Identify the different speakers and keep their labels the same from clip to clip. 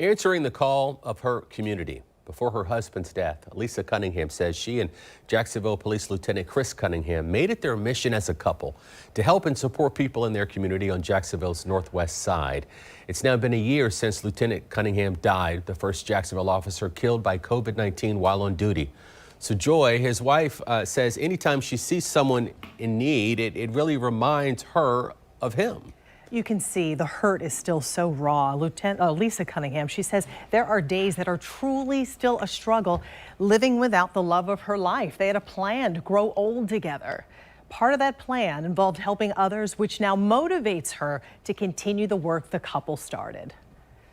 Speaker 1: Answering the call of her community before her husband's death, Lisa Cunningham says she and Jacksonville Police Lieutenant Chris Cunningham made it their mission as a couple to help and support people in their community on Jacksonville's northwest side. It's now been a year since Lieutenant Cunningham died, the first Jacksonville officer killed by COVID-19 while on duty. So Joy, his wife, says anytime she sees someone in need, it really reminds her of him.
Speaker 2: You can see the hurt is still so raw. Lisa Cunningham, she says there are days that are truly still a struggle living without the love of her life. They had a plan to grow old together. Part of that plan involved helping others, which now motivates her to continue the work the couple started.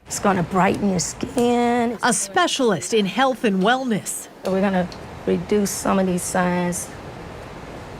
Speaker 3: It's going to brighten your skin.
Speaker 2: A specialist in health and wellness.
Speaker 3: We're going to reduce some of these signs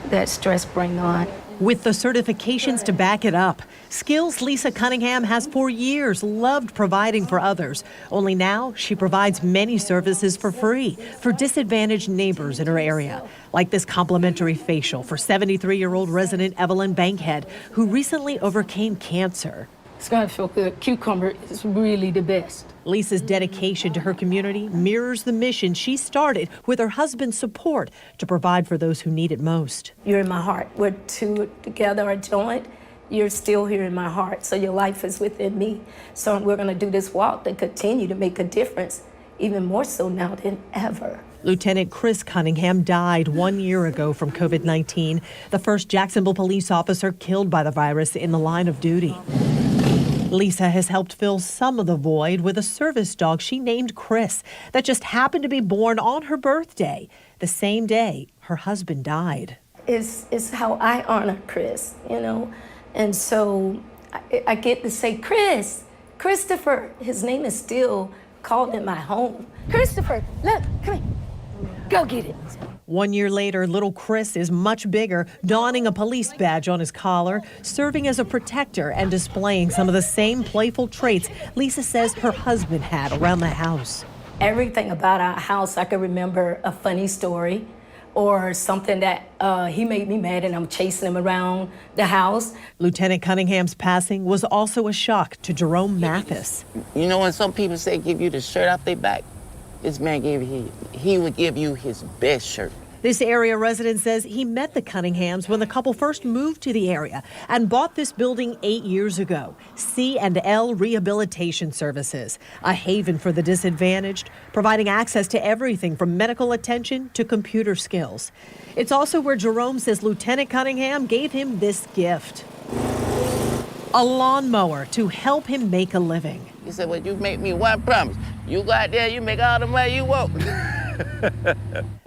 Speaker 3: that stress brings on.
Speaker 2: With the certifications to back it up. Skills Lisa Cunningham has for years loved providing for others. Only now she provides many services for free for disadvantaged neighbors in her area. Like this complimentary facial for 73-year-old resident Evelyn Bankhead, who recently overcame cancer.
Speaker 3: It's going to feel good. Cucumber is really the best.
Speaker 2: Lisa's dedication to her community mirrors the mission she started with her husband's support to provide for those who need it most.
Speaker 3: You're in my heart. We're two together, a joint. You're still here in my heart, so your life is within me. So we're going to do this walk to continue to make a difference, even more so now than ever.
Speaker 2: Lieutenant Chris Cunningham died 1 year ago from COVID-19, the first Jacksonville police officer killed by the virus in the line of duty. Lisa has helped fill some of the void with a service dog she named Chris that just happened to be born on her birthday, the same day her husband died.
Speaker 3: It's how I honor Chris, you know, and so I get to say, Christopher, his name is still called in my home. Christopher, look, come here, go get it.
Speaker 2: 1 year later, little Chris is much bigger, donning a police badge on his collar, serving as a protector and displaying some of the same playful traits Lisa says her husband had around the house.
Speaker 3: Everything about our house, I can remember a funny story or something that he made me mad and I'm chasing him around the house.
Speaker 2: Lieutenant Cunningham's passing was also a shock to Jerome Mathis.
Speaker 4: You know when some people say give you the shirt off their back? This man he would give you his best shirt.
Speaker 2: This area resident says he met the Cunninghams when the couple first moved to the area and bought this building 8 years ago. C&L Rehabilitation Services, a haven for the disadvantaged, providing access to everything from medical attention to computer skills. It's also where Jerome says Lieutenant Cunningham gave him this gift. A lawnmower to help him make a living.
Speaker 4: He said, well, you make me one promise. You go out there, you make all the money you want.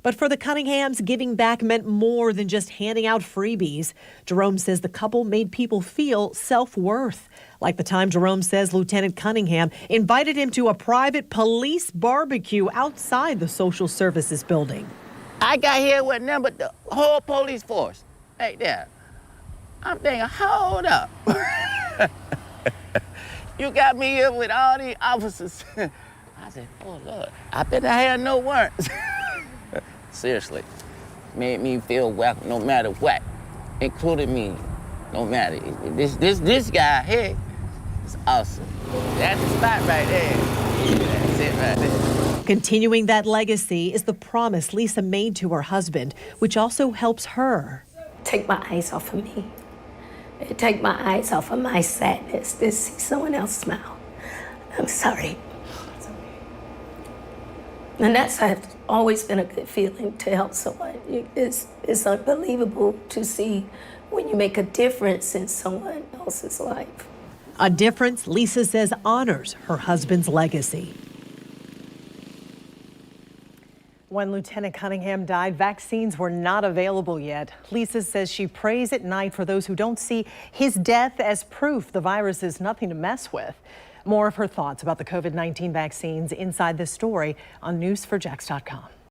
Speaker 2: But for the Cunninghams, giving back meant more than just handing out freebies. Jerome says the couple made people feel self-worth. Like the time Jerome says Lieutenant Cunningham invited him to a private police barbecue outside the social services building.
Speaker 4: I got here with nothing but the whole police force right there. I'm thinking, hold up. You got me here with all these officers. I said, oh, Lord, I bet I had no warrants. Seriously, made me feel welcome no matter what, including me, no matter. This guy here is awesome. That's the spot right there. That's it right there.
Speaker 2: Continuing that legacy is the promise Lisa made to her husband, which also helps her.
Speaker 3: Take my eyes off of me. Take my eyes off of my sadness to see someone else smile. I'm sorry. And that's always been a good feeling to help someone. It's unbelievable to see when you make a difference in someone else's life.
Speaker 2: A difference Lisa says honors her husband's legacy. When Lieutenant Cunningham died, vaccines were not available yet. Lisa says she prays at night for those who don't see his death as proof the virus is nothing to mess with. More of her thoughts about the COVID-19 vaccines inside this story on news4jax.com.